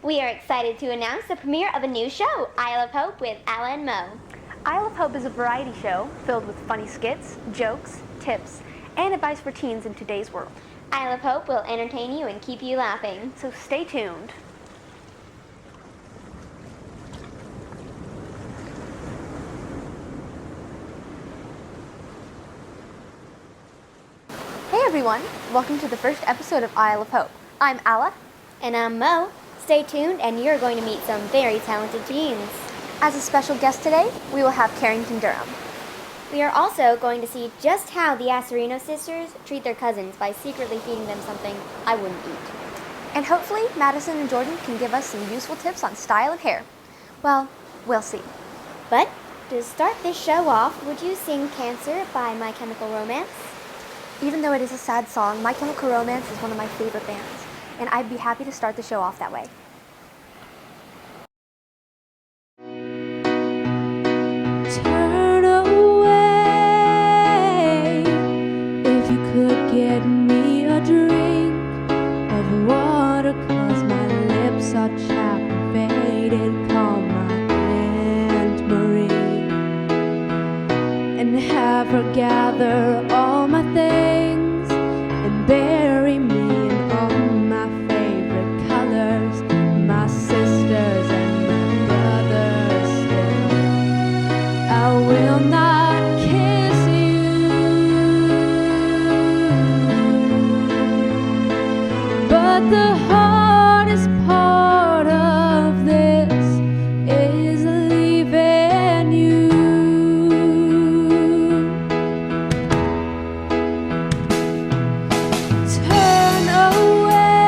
We are excited to announce the premiere of a new show, Isle of Hope with Alla and Mo. Isle of Hope is a variety show filled with funny skits, jokes, tips, and advice for teens in today's world. Isle of Hope will entertain you and keep you laughing. So stay tuned. Hey everyone, welcome to the first episode of Isle of Hope. I'm Alla. And I'm Mo. Stay tuned and you're going to meet some very talented teens. As a special guest today, we will have Carrington Durham. We are also going to see just how the Astorino sisters treat their cousins by secretly feeding them something I wouldn't eat. And hopefully, Madison and Jordan can give us some useful tips on style and hair. Well, we'll see. But to start this show off, would you sing Cancer by My Chemical Romance? Even though it is a sad song, My Chemical Romance is one of my favorite bands, and I'd be happy to start the show off that way. Turn away if you could get me a drink of water, 'cause my lips are chapped and faded. Call my Aunt Marie and have her gather all my things and bury me in all my favorite colors, my sisters and my brothers still. I will not kiss you, but the hardest part of this is leaving you. Turn away,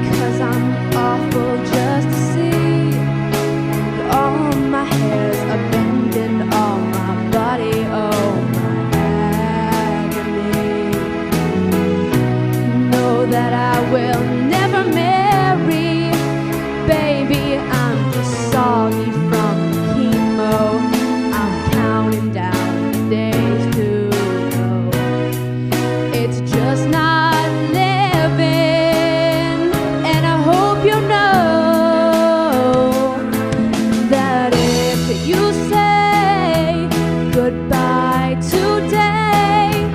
'cause I'm awful just to see, and all my hairs are bending, all my body, oh my agony. Know that I will never marry, baby, I'm just soggy from chemo. I'm counting down the days to go. It's just not living, and I hope you know that if you say goodbye today,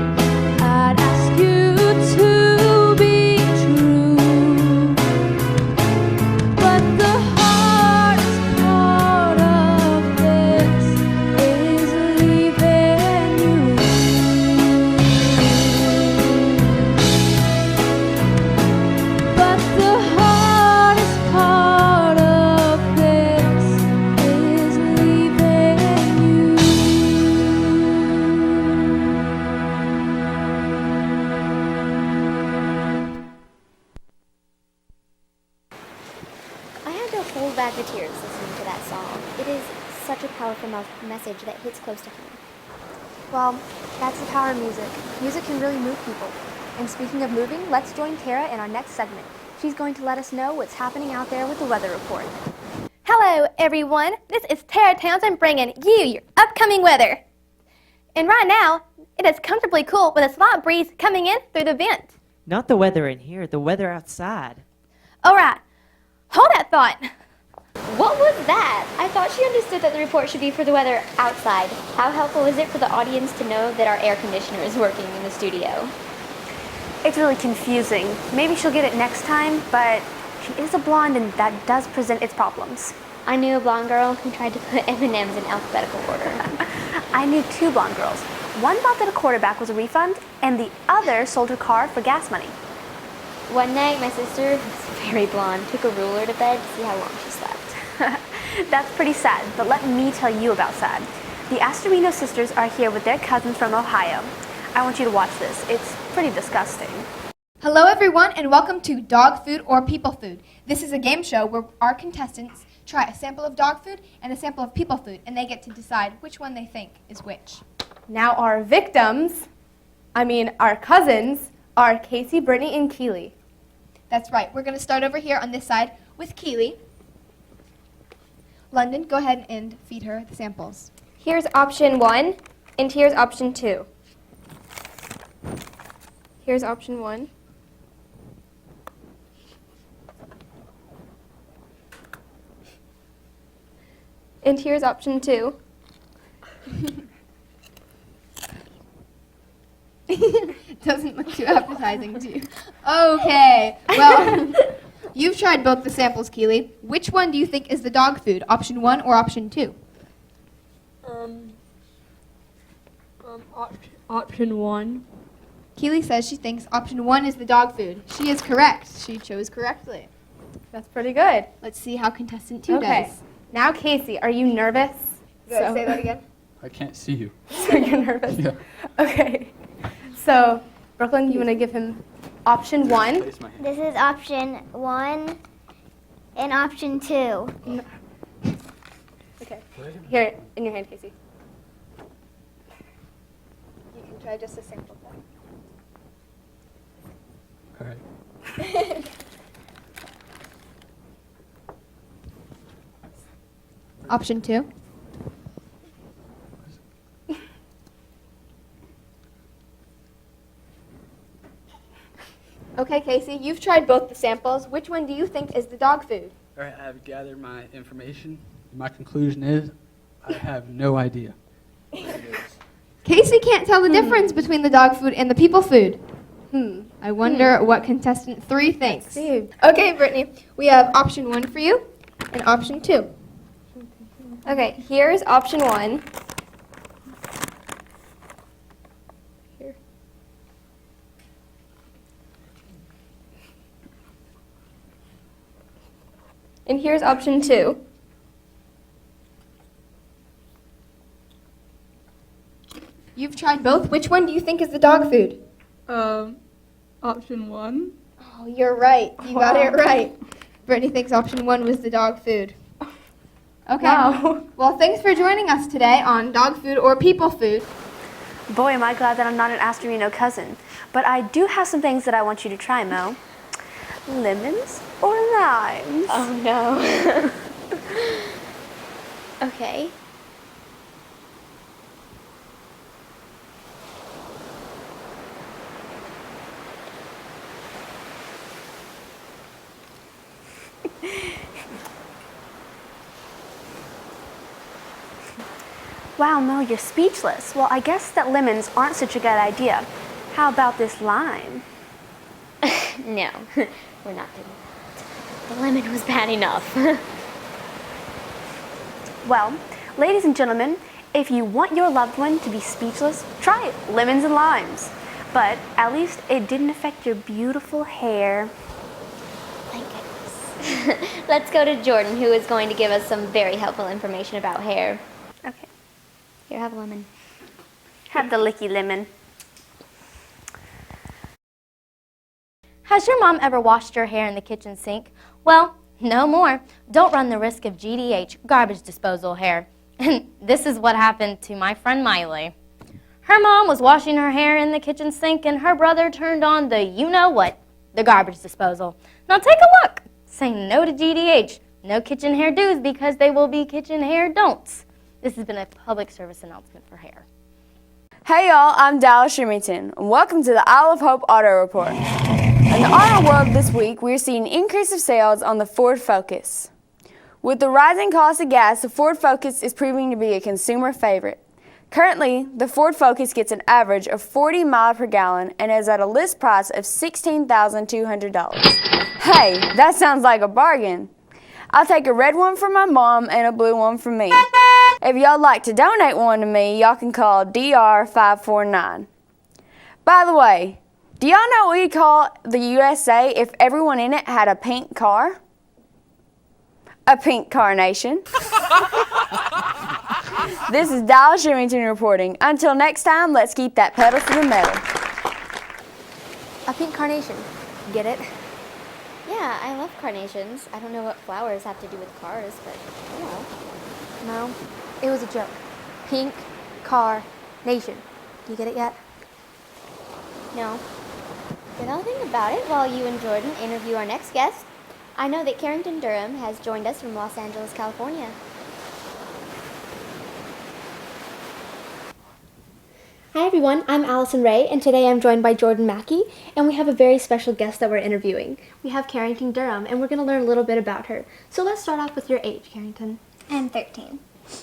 I'd ask you to be true. But the hardest part of this is leaving you. But the hardest part of this is leaving you. I had to hold back the tears listening to that song. It is such a powerful message that hits close to home. Well, that's the power of music. Music can really move people. And speaking of moving, let's join Tara in our next segment. She's going to let us know what's happening out there with the weather report. Hello, everyone. This is Tara Townsend bringing you your upcoming weather. And right now, it is comfortably cool with a slight breeze coming in through the vent. Not the weather in here, the weather outside. All right, hold that thought. What was that? I thought she understood that the report should be for the weather outside. How helpful is it for the audience to know that our air conditioner is working in the studio? It's really confusing. Maybe she'll get it next time, but she is a blonde and that does present its problems. I knew a blonde girl who tried to put M&Ms in alphabetical order. I knew two blonde girls. One thought that a quarterback was a refund, and the other sold her car for gas money. One night, my sister, who's very blonde, took a ruler to bed to see how long she slept. That's pretty sad, but let me tell you about sad. The Astorino sisters are here with their cousins from Ohio. I want you to watch this. It's pretty disgusting. Hello everyone and welcome to Dog Food or People Food. This is a game show where our contestants try a sample of dog food and a sample of people food, and they get to decide which one they think is which. Now our cousins, are Casey, Brittany, and Keely. That's right. We're going to start over here on this side with Keely. London, go ahead and feed her the samples. Here's option 1, and here's option 2. Here's option 1. And here's option 2. Doesn't look too appetizing to you. Okay, well, you've tried both the samples, Keely. Which one do you think is the dog food, option 1 or option 2? Option 1. Keely says she thinks option 1 is the dog food. She is correct. She chose correctly. That's pretty good. Let's see how contestant 2 Okay. does. Now, Casey, are you nervous? Say that again. I can't see you. So you're nervous? Yeah. Okay. So, Brooklyn, you want to give him option 1? Place my hand. This is option 1 and option 2. Okay. Here, in your hand, Casey. You can try just a sample. All right. Option 2. Okay, Casey, you've tried both the samples. Which one do you think is the dog food? All right, I've gathered my information. My conclusion is I have no idea. Casey can't tell the difference between the dog food and the people food. I wonder what contestant 3 thinks. see. Okay, Brittany, we have option 1 for you and option 2. Okay, here's option 1. Here. And here's option 2. You've tried both. Which one do you think is the dog food? Option 1. Oh, you're right. You got it right. Brittany thinks option 1 was the dog food. Okay. Wow. Well, thanks for joining us today on Dog Food or People Food. Boy, am I glad that I'm not an Astorino cousin. But I do have some things that I want you to try, Mo. Lemons or limes? Oh no. Okay. Wow, Mo, you're speechless. Well, I guess that lemons aren't such a good idea. How about this lime? No, we're not doing that. The lemon was bad enough. Well, ladies and gentlemen, if you want your loved one to be speechless, try it. Lemons and limes. But at least it didn't affect your beautiful hair. Thank goodness. Let's go to Jordan, who is going to give us some very helpful information about hair. Okay. Here, have a lemon. Have the licky lemon. Has your mom ever washed your hair in the kitchen sink? Well, no more. Don't run the risk of GDH, garbage disposal hair. And this is what happened to my friend Miley. Her mom was washing her hair in the kitchen sink and her brother turned on the you-know-what, the garbage disposal. Now take a look. Say no to GDH. No kitchen hair do's because they will be kitchen hair don'ts. This has been a public service announcement for hair. Hey y'all, I'm Dallas Shermington, and welcome to the Isle of Hope Auto Report. In the auto world this week, we're seeing an increase of sales on the Ford Focus. With the rising cost of gas, the Ford Focus is proving to be a consumer favorite. Currently, the Ford Focus gets an average of 40 miles per gallon and is at a list price of $16,200. Hey, that sounds like a bargain. I'll take a red one for my mom and a blue one for me. If y'all like to donate one to me, y'all can call DR549. By the way, do y'all know what we'd call the USA if everyone in it had a pink car? A pink carnation. This is Dallas Shermington reporting. Until next time, let's keep that pedal to the metal. A pink carnation. Get it? Yeah, I love carnations. I don't know what flowers have to do with cars, but you know. No, it was a joke. Pink car nation. Do you get it yet? No. But I'll think about it while you and Jordan interview our next guest. I know that Carrington Durham has joined us from Los Angeles, California. Hi everyone, I'm Allison Ray, and today I'm joined by Jordan Mackey, and we have a very special guest that we're interviewing. We have Carrington Durham, and we're going to learn a little bit about her. So let's start off with your age, Carrington. I'm 13.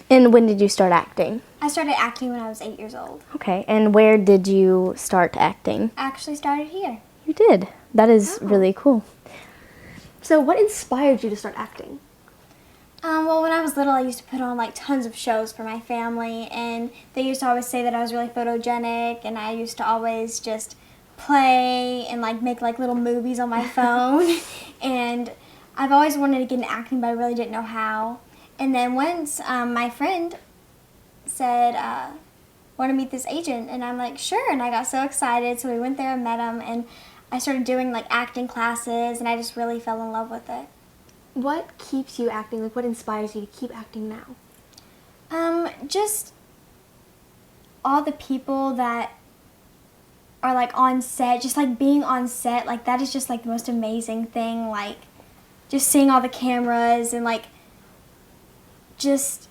And when did you start acting? I started acting when I was 8 years old. Okay, and where did you start acting? I actually started here. You did. That is really cool. So what inspired you to start acting? Well, when I was little, I used to put on like tons of shows for my family, and they used to always say that I was really photogenic, and I used to always just play and like make like little movies on my phone. And I've always wanted to get into acting, but I really didn't know how. And then once my friend said, want to meet this agent, and I'm like, sure, and I got so excited, so we went there and met him, and I started doing like acting classes, and I just really fell in love with it. What keeps you acting? Like, what inspires you to keep acting now? Just all the people that are like on set, just like being on set, like that is just like the most amazing thing, like just seeing all the cameras and like just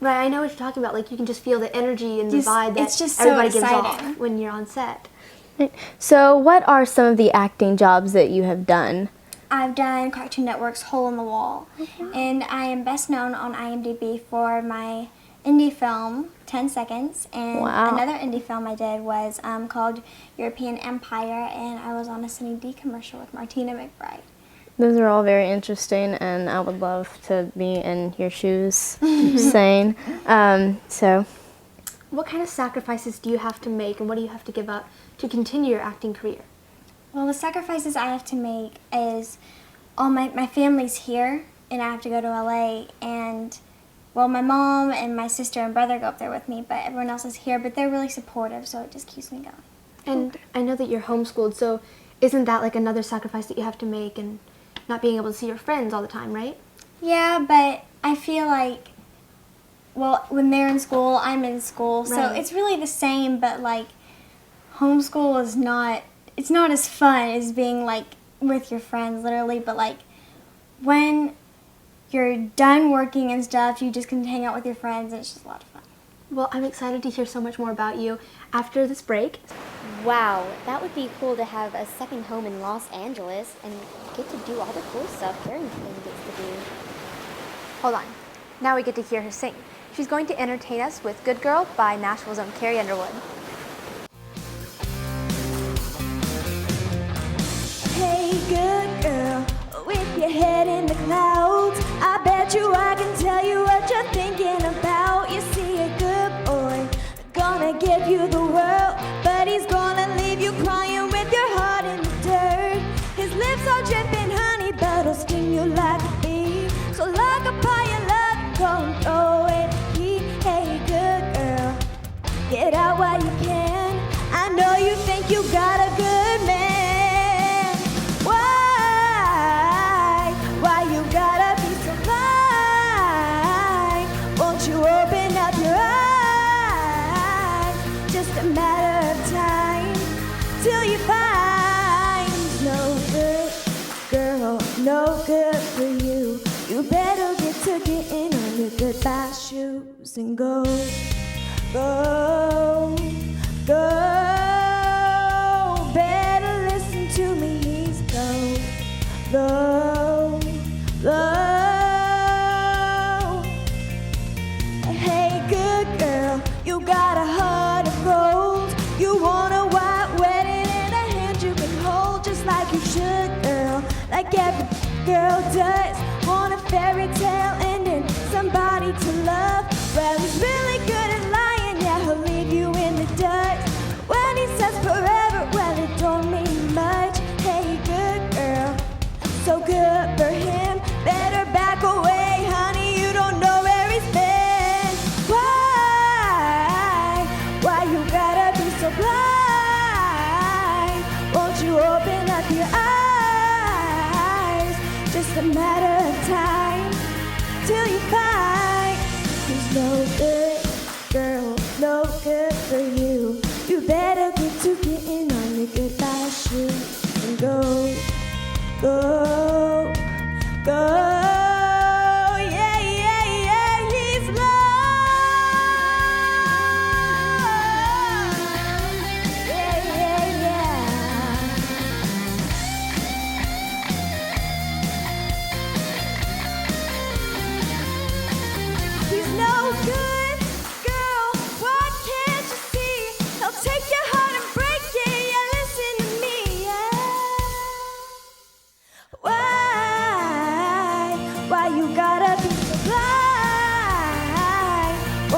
Right, I know what you're talking about. Like, you can just feel the energy and the Just- vibe that it's just so everybody gives exciting. off when you're on set. So what are some of the acting jobs that you have done? I've done Cartoon Network's Hole in the Wall, and I am best known on IMDb for my indie film 10 Seconds, and Wow. another indie film I did was called European Empire, and I was on a Sunny D commercial with Martina McBride. Those are all very interesting, and I would love to be in your shoes, just saying. So, What kind of sacrifices do you have to make, and what do you have to give up to continue your acting career? Well, the sacrifices I have to make is all my family's here, and I have to go to LA, and well, my mom and my sister and brother go up there with me, but everyone else is here, but they're really supportive, so it just keeps me going. And I know that you're homeschooled, so isn't that like another sacrifice that you have to make, and not being able to see your friends all the time, right? Yeah, but I feel like, well, when they're in school, I'm in school, so Right. it's really the same, but like homeschool is not, it's not as fun as being like with your friends, literally, but like when you're done working and stuff, you just can hang out with your friends, and it's just a lot of fun. Well, I'm excited to hear so much more about you after this break. Wow, that would be cool to have a second home in Los Angeles and get to do all the cool stuff Carrington gets to do. Hold on. Now we get to hear her sing. She's going to entertain us with Good Girl by Nashville's own Carrie Underwood. Hey, good girl, with your head in the clouds, I bet you I can tell you what you're thinking about. You see, a good boy gonna give you the world, but he's gonna leave you crying with your heart in the dirt. His lips are dripping honey, but he'll sting you like a bee. So lock up all your love, go and throw away the key. Hey, good girl, get out while you can. I know you think you got a good man. Why you gotta be so blind? Won't you open up your eyes? Just a matter of time till you find no good girl, no good for you. You better get to getting on your goodbye shoes and go, go, go. Better listen to me, he's go, low, low. Hey, good girl, you got a heart of gold. You want a white wedding and a hand you can hold, just like you should, girl, like every girl does. Want a fairy tale ending, somebody to love. Well, he's really good at lying, yeah, he'll leave you in the dust. When he says forever, well, it don't mean much. Hey, good girl, so good for him. Better back away, honey, you don't know where he's been. Why you gotta be so blind? Won't you open up your eyes? Just a matter of time till you find he's no good, girl, no good for you. You better get to getting on your goodbye shoes and go, go, go. Yeah, yeah, yeah, he's lost. Yeah, yeah, yeah.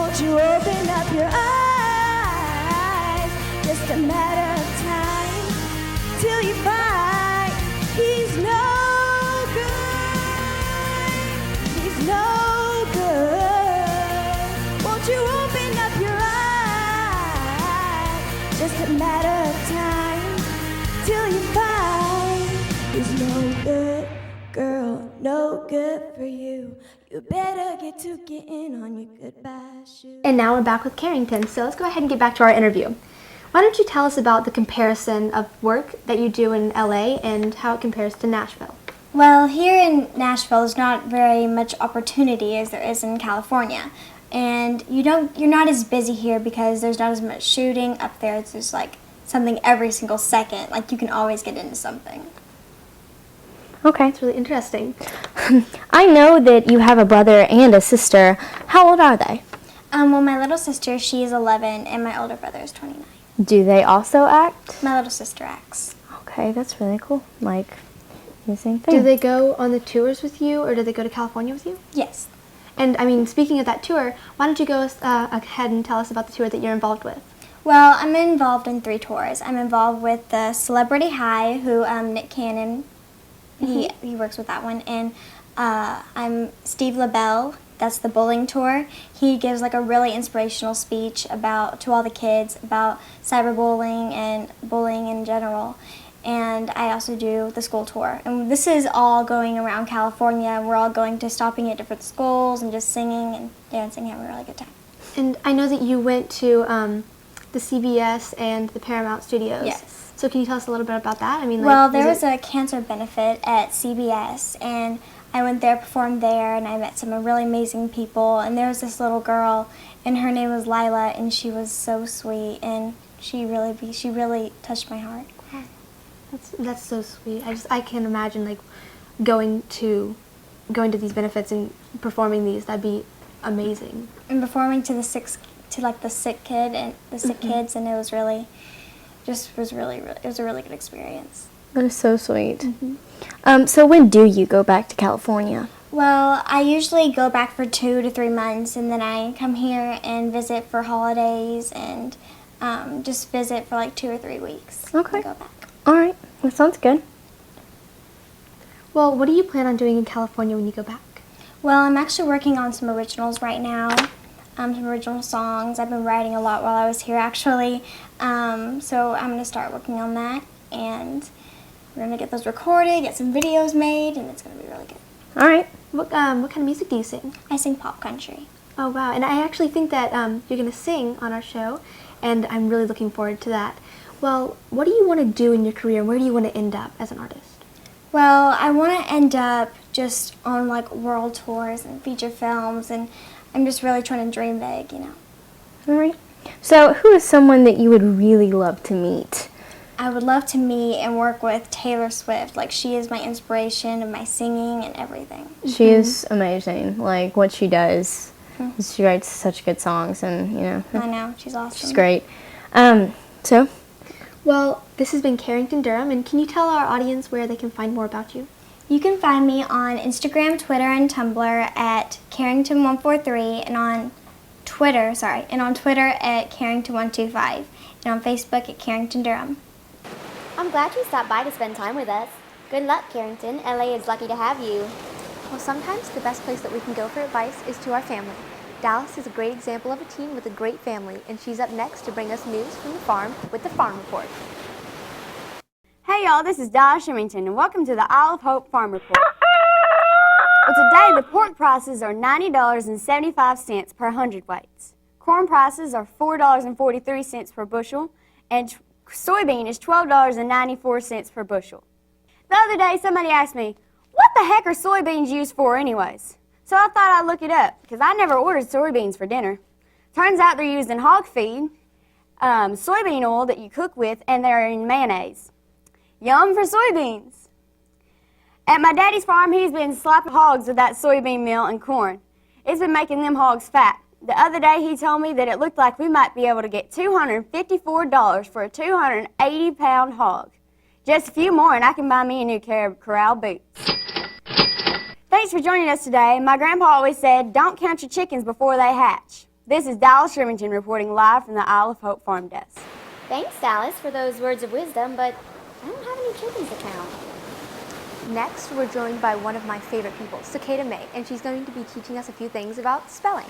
Won't you open up your eyes? Just a matter of time till you find he's no good. He's no good. Won't you open up your eyes? Just a matter of time till you find he's no good. Girl, no good for you. You better get to getting on your goodbye shoes. And now we're back with Carrington, so let's go ahead and get back to our interview. Why don't you tell us about the comparison of work that you do in LA and how it compares to Nashville? Well, here in Nashville, there's not very much opportunity as there is in California. And you're not as busy here because there's not as much shooting. Up there, it's just like something every single second. Like you can always get into something. Okay, it's really interesting. I know that you have a brother and a sister. How old are they? Well, my little sister, she is 11, and my older brother is 29. Do they also act? My little sister acts. Okay, that's really cool. Like, the same thing. Do they go on the tours with you, or do they go to California with you? Yes. And, I mean, speaking of that tour, why don't you go ahead and tell us about the tour that you're involved with? Well, I'm involved in 3 tours. I'm involved with the Celebrity High, who Nick Cannon, he works with that one, and I'm Steve LaBelle. That's the bowling tour. He gives like a really inspirational speech to all the kids about cyberbullying and bullying in general. And I also do the school tour. And this is all going around California. We're all going to stopping at different schools and just singing and dancing, having a really good time. And I know that you went to the CBS and the Paramount Studios. Yes. So can you tell us a little bit about that? I mean, like, well, there was a cancer benefit at CBS, and I went there, performed there, and I met some really amazing people. And there was this little girl, and her name was Lila, and she was so sweet, and she really touched my heart. That's so sweet. I can't imagine like going to these benefits and performing these. That'd be amazing. And performing to the sick kid and the sick kids, and it was really it was a really good experience. That is so sweet. So when do you go back to California? Well, I usually go back for 2 to 3 months, and then I come here and visit for holidays and just visit for like 2 or 3 weeks. Okay. And go back. All right. That sounds good. Well, what do you plan on doing in California when you go back? Well, I'm actually working on some originals right now, some original songs. I've been writing a lot while I was here, actually. So I'm going to start working on that, and we're going to get those recorded, get some videos made, and it's going to be really good. All right. What kind of music do you sing? I sing pop country. Oh, wow. And I actually think that you're going to sing on our show, and I'm really looking forward to that. Well, what do you want to do in your career? Where do you want to end up as an artist? Well, I want to end up just on like world tours and feature films, and I'm just really trying to dream big, you know. All right. So who is someone that you would really love to meet? I would love to meet and work with Taylor Swift. Like, she is my inspiration of my singing and everything. She is amazing. Like, what she does. She writes such good songs, and, you know. I know. She's awesome. She's great. So? Well, this has been Carrington Durham, and can you tell our audience where they can find more about you? You can find me on Instagram, Twitter, and Tumblr at Carrington143, and on Twitter at Carrington125, and on Facebook at Carrington Durham. I'm glad you stopped by to spend time with us. Good luck, Carrington. LA is lucky to have you. Well, sometimes the best place that we can go for advice is to our family. Dallas is a great example of a teen with a great family, and she's up next to bring us news from the farm with the Farm Report. Hey y'all, this is Dallas Shermington, and welcome to the Isle of Hope Farm Report. Well, today the pork prices are $90.75 per hundredweights. Corn prices are $4.43 per bushel, and soybean is $12.94 per bushel. The other day somebody asked me, what the heck are soybeans used for anyways? So I thought I'd look it up, because I never ordered soybeans for dinner. Turns out they're used in hog feed, soybean oil that you cook with, and they're in mayonnaise. Yum for soybeans. At my daddy's farm, he's been slapping hogs with that soybean meal and corn. It's been making them hogs fat. The other day he told me that it looked like we might be able to get $254 for a 280-pound hog. Just a few more and I can buy me a new pair of corral boots. Thanks for joining us today. My grandpa always said, don't count your chickens before they hatch. This is Dallas Shermington reporting live from the Isle of Hope Farm Desk. Thanks, Dallas, for those words of wisdom, but I don't have any chickens to count. Next, we're joined by one of my favorite people, Cicada May, and she's going to be teaching us a few things about spelling.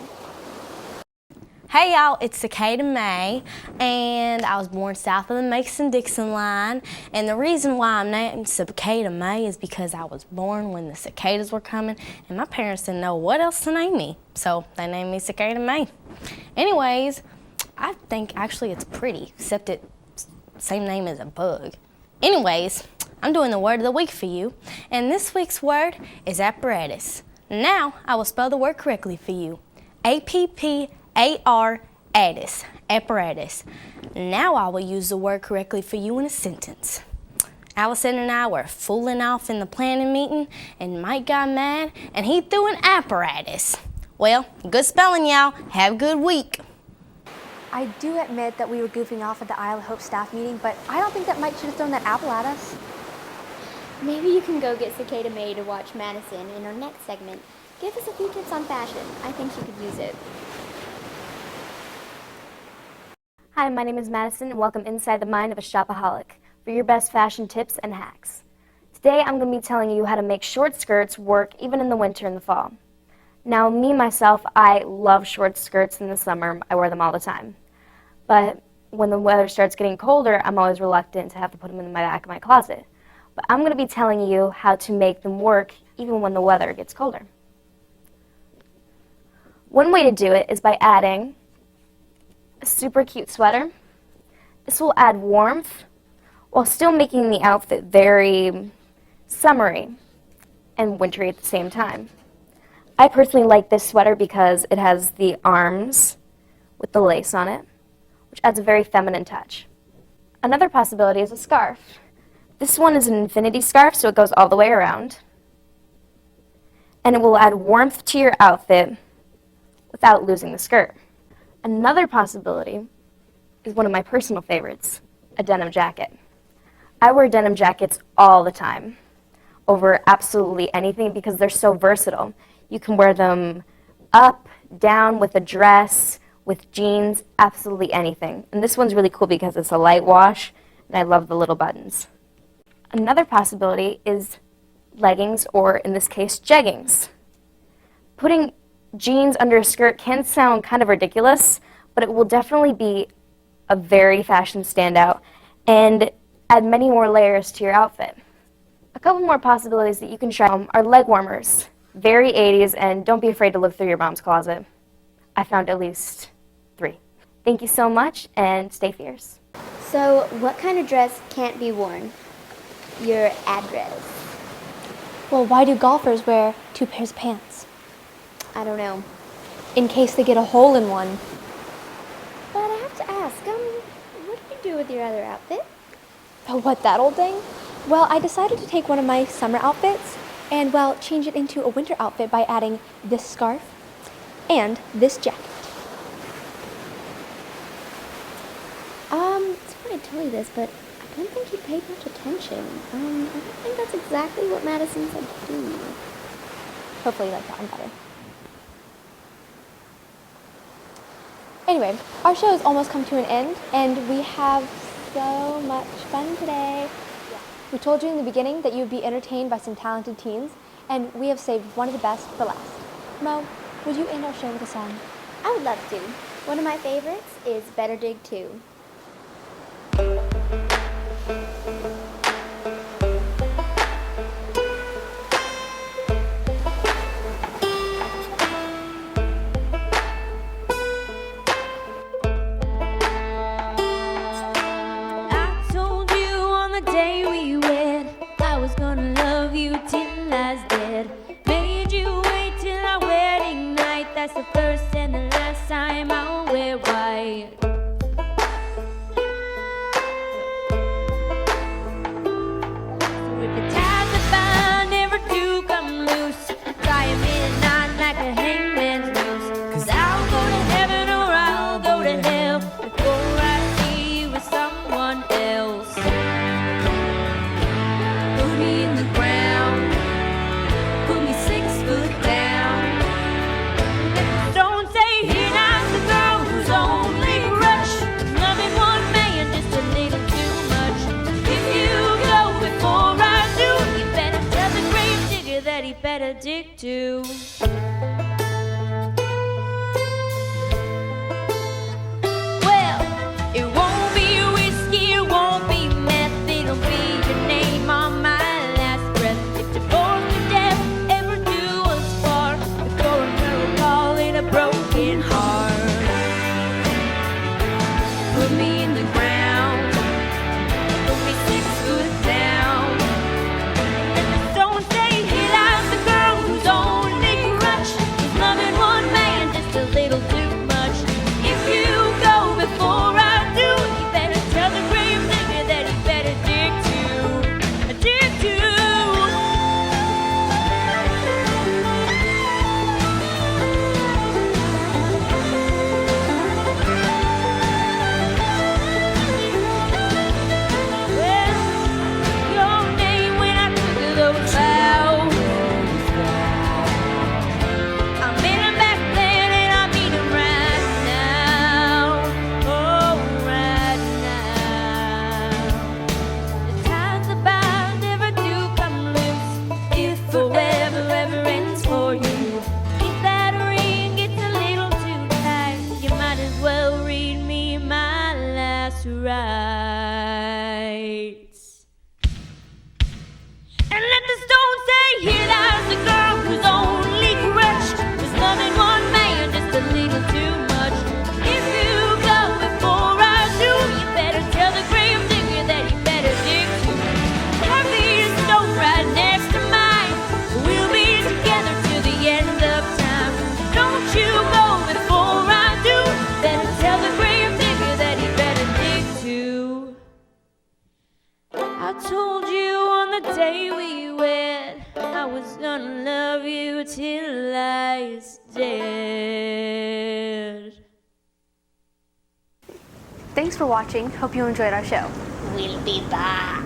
Hey y'all, it's Cicada May, and I was born south of the Mason-Dixon line, and the reason why I'm named Cicada May is because I was born when the cicadas were coming, and my parents didn't know what else to name me, so they named me Cicada May. Anyways, I think actually it's pretty, except it's same name as a bug. Anyways, I'm doing the word of the week for you, and this week's word is apparatus. Now, I will spell the word correctly for you. A-P-P-A-R-atus, apparatus. Now I will use the word correctly for you in a sentence. Allison and I were fooling off in the planning meeting, and Mike got mad, and he threw an apparatus. Well, good spelling, y'all. Have a good week. I do admit that we were goofing off at the Isle of Hope staff meeting, but I don't think that Mike should have thrown that apple at us. Maybe you can go get Cicada May to watch Madison in our next segment. Give us a few tips on fashion. I think she could use it. Hi, my name is Madison, and welcome inside the mind of a shopaholic for your best fashion tips and hacks. Today, I'm going to be telling you how to make short skirts work even in the winter and the fall. Now, me, myself, I love short skirts in the summer. I wear them all the time. But when the weather starts getting colder, I'm always reluctant to have to put them in my back of my closet. But I'm going to be telling you how to make them work even when the weather gets colder. One way to do it is by adding a super cute sweater. This will add warmth while still making the outfit very summery and wintry at the same time. I personally like this sweater because it has the arms with the lace on it, which adds a very feminine touch. Another possibility is a scarf. This one is an infinity scarf, so it goes all the way around. And it will add warmth to your outfit without losing the skirt. Another possibility is one of my personal favorites, a denim jacket. I wear denim jackets all the time over absolutely anything because they're so versatile. You can wear them up, down, with a dress, with jeans, absolutely anything. And this one's really cool because it's a light wash, and I love the little buttons. Another possibility is leggings, or in this case, jeggings. Putting jeans under a skirt can sound kind of ridiculous, but it will definitely be a very fashion standout and add many more layers to your outfit. A couple more possibilities that you can try are leg warmers. Very 80s, and don't be afraid to look through your mom's closet. I found at least 3. Thank you so much, and stay fierce. So, what kind of dress can't be worn? Your address. Well, why do golfers wear 2 pairs of pants? I don't know. In case they get a hole in one. But I have to ask, what did you do with your other outfit? Oh, what, that old thing? Well, I decided to take one of my summer outfits and, well, change it into a winter outfit by adding this scarf and this jacket. Sorry to tell you this, but I don't think you paid much attention. I don't think that's exactly what Madison said to do. Hopefully you like that one better. Anyway, our show has almost come to an end, and we have so much fun today. We told you in the beginning that you would be entertained by some talented teens, and we have saved one of the best for last. Mo, would you end our show with a song? I would love to. One of my favorites is Better Dig 2. That's the first and the last time I'll wear white. it too. Well, it won't be whiskey, it won't be meth, it'll be your name on my last breath. If divorce or death ever do us part, the coroner will call it a broken heart. Put me in the ground, put me 6 foot down. Don't say he lies the girl who's only crutch, who's loving one man just a little too much. If you go before I do, you better tell the grave digger that he better dig too. Dig too. Well, your name when I took those vows. I made 'em back then and I mean 'em right now. Oh, right now. The ties that bind never do come loose. If forever ever ends for you, if that ring gets a little too tight, you might as well read me my last rites. And let the stone say, here lies the girl who's only crutched, who's loving one man just a little too much. If you go before I do, you better tell the grave digger that he better dig too. Have these stone right next to mine, we'll be together till the end of time. Don't you go before I do, better tell the grave digger that he better dig too. I told you on the day we wed, I was gonna love you till I is dead. Thanks for watching. Hope you enjoyed our show. We'll be back.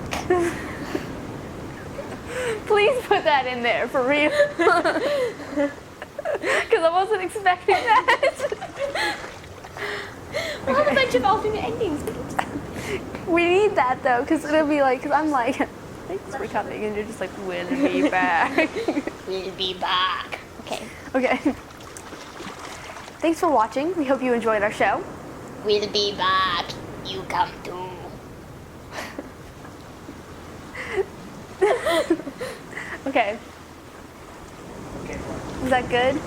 Please put that in there for real. Because I wasn't expecting that. We have a bunch of alternate endings. We need that though, because it'll be like, because I'm like, thanks for coming, and you're just like, we'll be back. We'll be back. Okay. Okay. Thanks for watching. We hope you enjoyed our show. We'll be back. You come too. Okay. Was that good?